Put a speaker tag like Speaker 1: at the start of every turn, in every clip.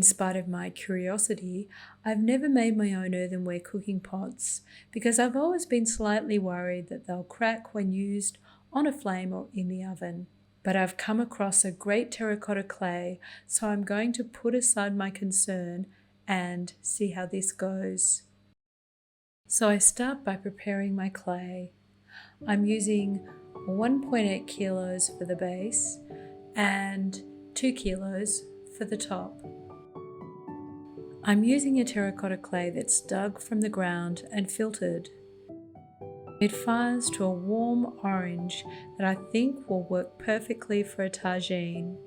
Speaker 1: In spite of my curiosity, I've never made my own earthenware cooking pots because I've always been slightly worried that they'll crack when used on a flame or in the oven. But I've come across a great terracotta clay, so I'm going to put aside my concern and see how this goes. So I start by preparing my clay. I'm using 1.8 kilos for the base and 2 kilos for the top. I'm using a terracotta clay that's dug from the ground and filtered. It fires to a warm orange that I think will work perfectly for a tagine.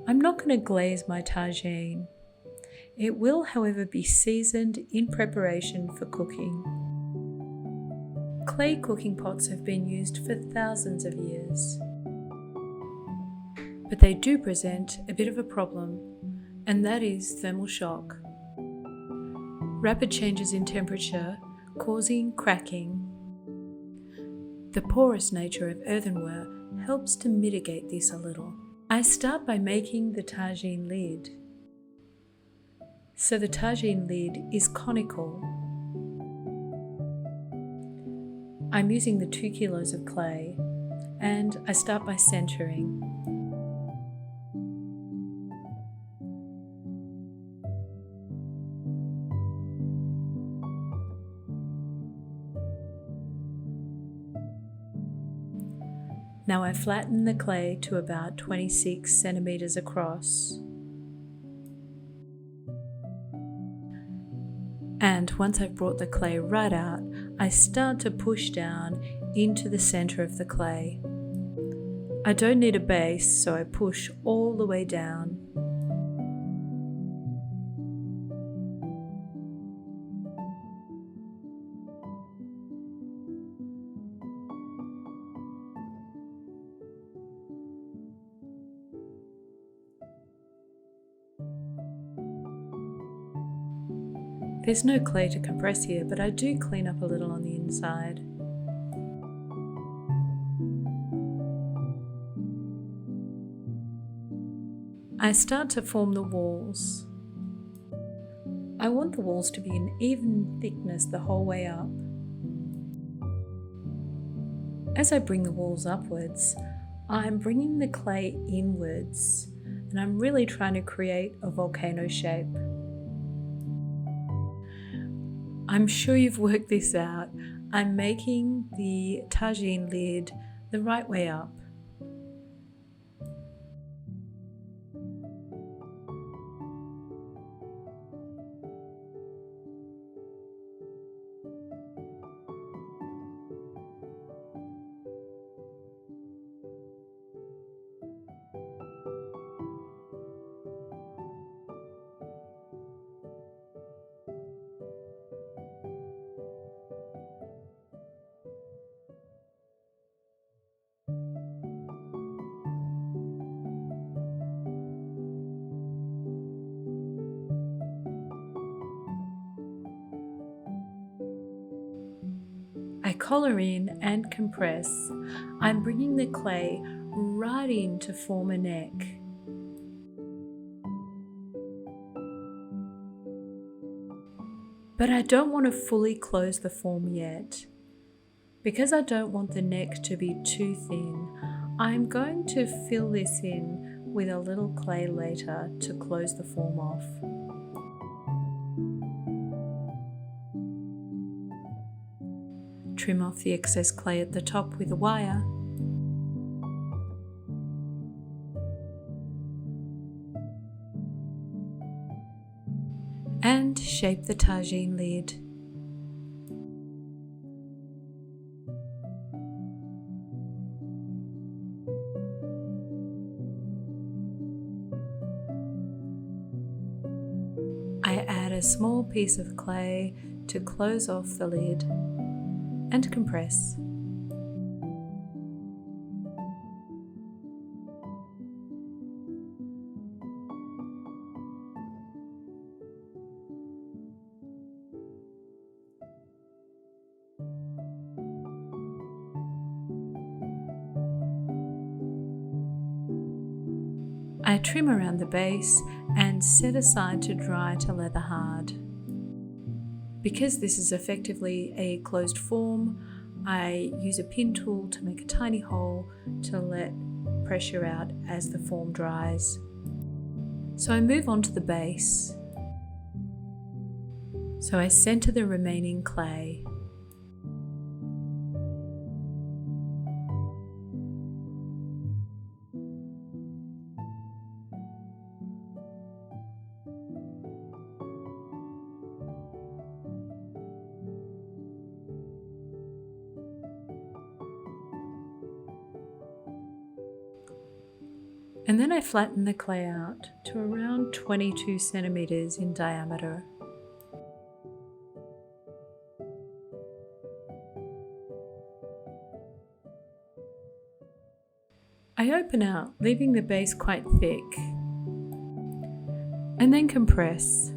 Speaker 1: I'm not going to glaze my tagine. It will, however, be seasoned in preparation for cooking. Clay cooking pots have been used for thousands of years, but they do present a bit of a problem, and that is thermal shock. Rapid changes in temperature causing cracking. The porous nature of earthenware helps to mitigate this a little. I start by making the tagine lid. So the tagine lid is conical. I'm using the 2 kilos of clay, and I start by centering. Now I flatten the clay to about 26 centimeters across. And once I've brought the clay right out, I start to push down into the center of the clay. I don't need a base, so I push all the way down. There's no clay to compress here, but I do clean up a little on the inside. I start to form the walls. I want the walls to be an even thickness the whole way up. As I bring the walls upwards, I'm bringing the clay inwards, and I'm really trying to create a volcano shape. I'm sure you've worked this out. I'm making the tagine lid the right way up. I collar in and compress. I'm bringing the clay right in to form a neck. But I don't want to fully close the form yet. Because I don't want the neck to be too thin, I'm going to fill this in with a little clay later to close the form off. Trim off the excess clay at the top with a wire. And shape the tagine lid. I add a small piece of clay to close off the lid and compress. I trim around the base and set aside to dry to leather hard. Because this is effectively a closed form, I use a pin tool to make a tiny hole to let pressure out as the form dries. So I move on to the base. So I center the remaining clay. And then I flatten the clay out to around 22 centimeters in diameter. I open out, leaving the base quite thick, and then compress.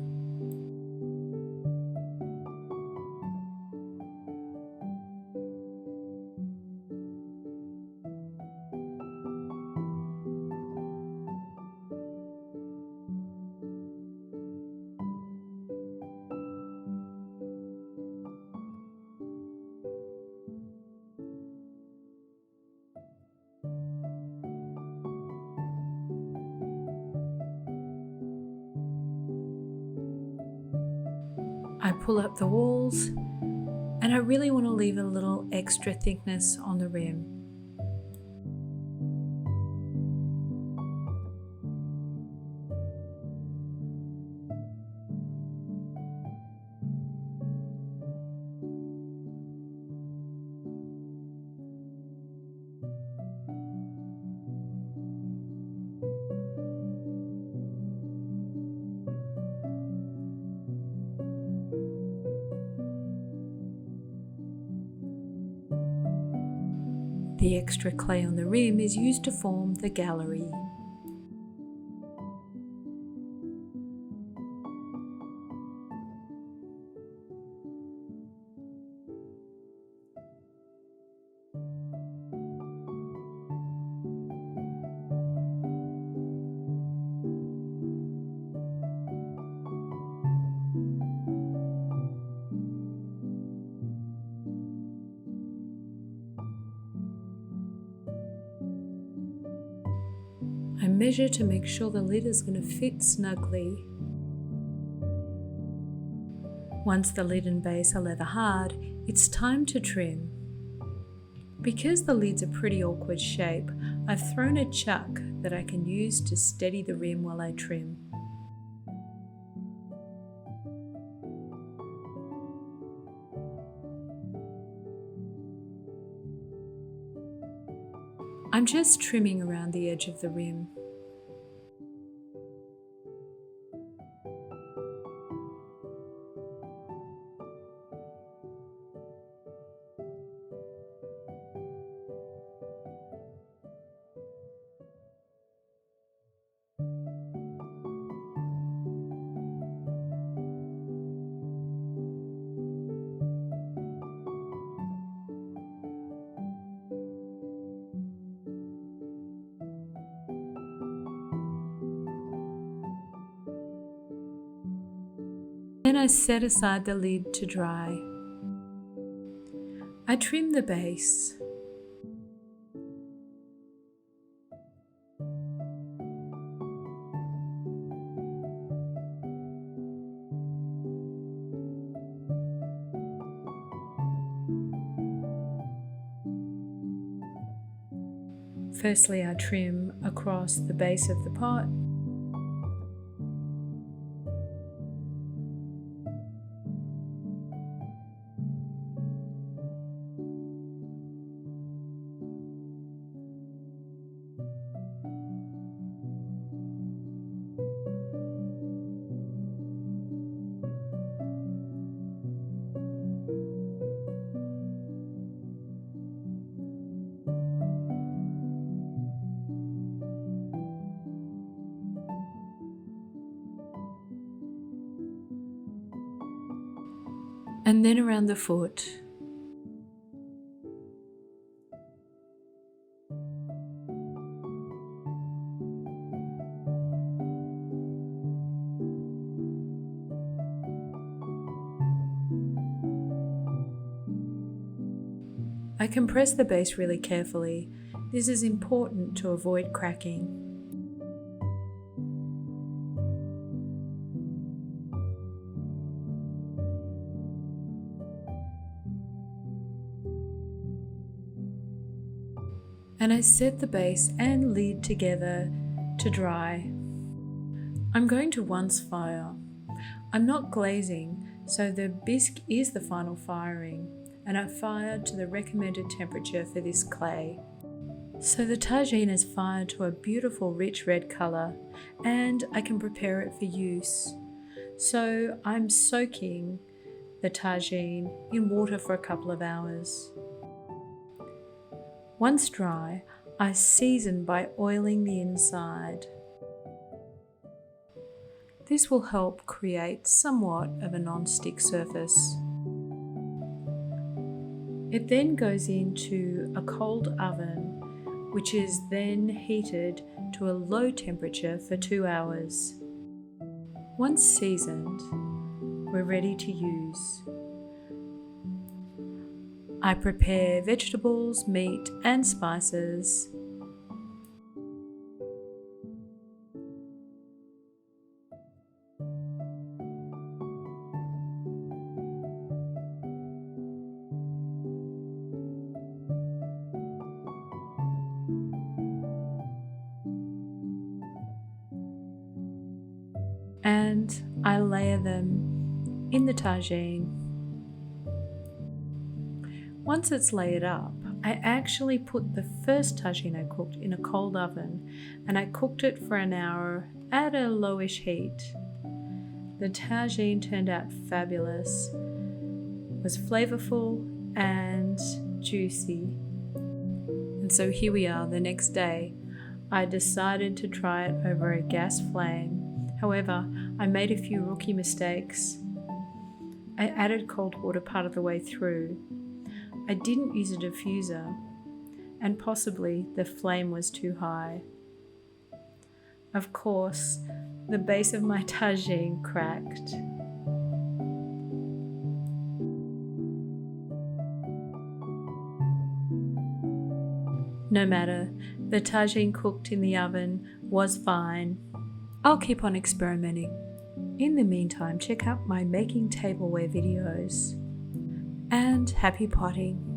Speaker 1: I pull up the walls, and I really want to leave a little extra thickness on the rim. The extra clay on the rim is used to form the gallery. I measure to make sure the lid is going to fit snugly. Once the lid and base are leather hard, it's time to trim. Because the lid's a pretty awkward shape, I've thrown a chuck that I can use to steady the rim while I trim. I'm just trimming around the edge of the rim. Then I set aside the lid to dry. I trim the base. Firstly, I trim across the base of the pot. And then around the foot. I compress the base really carefully. This is important to avoid cracking. And I set the base and lid together to dry. I'm going to once fire. I'm not glazing, so the bisque is the final firing, and I fired to the recommended temperature for this clay. So the tagine is fired to a beautiful rich red colour, and I can prepare it for use. So I'm soaking the tagine in water for a couple of hours. Once dry, I season by oiling the inside. This will help create somewhat of a non-stick surface. It then goes into a cold oven, which is then heated to a low temperature for 2 hours. Once seasoned, we're ready to use. I prepare vegetables, meat, and spices. And I layer them in the tagine. Once it's layered up, I actually put the first tagine I cooked in a cold oven, and I cooked it for an hour at a lowish heat. The tagine turned out fabulous. It was flavorful and juicy. And so here we are the next day. I decided to try it over a gas flame. However, I made a few rookie mistakes. I added cold water part of the way through. I didn't use a diffuser, and possibly the flame was too high. Of course, the base of my tagine cracked. No matter, the tagine cooked in the oven was fine. I'll keep on experimenting. In the meantime, check out my making tableware videos. And happy potting!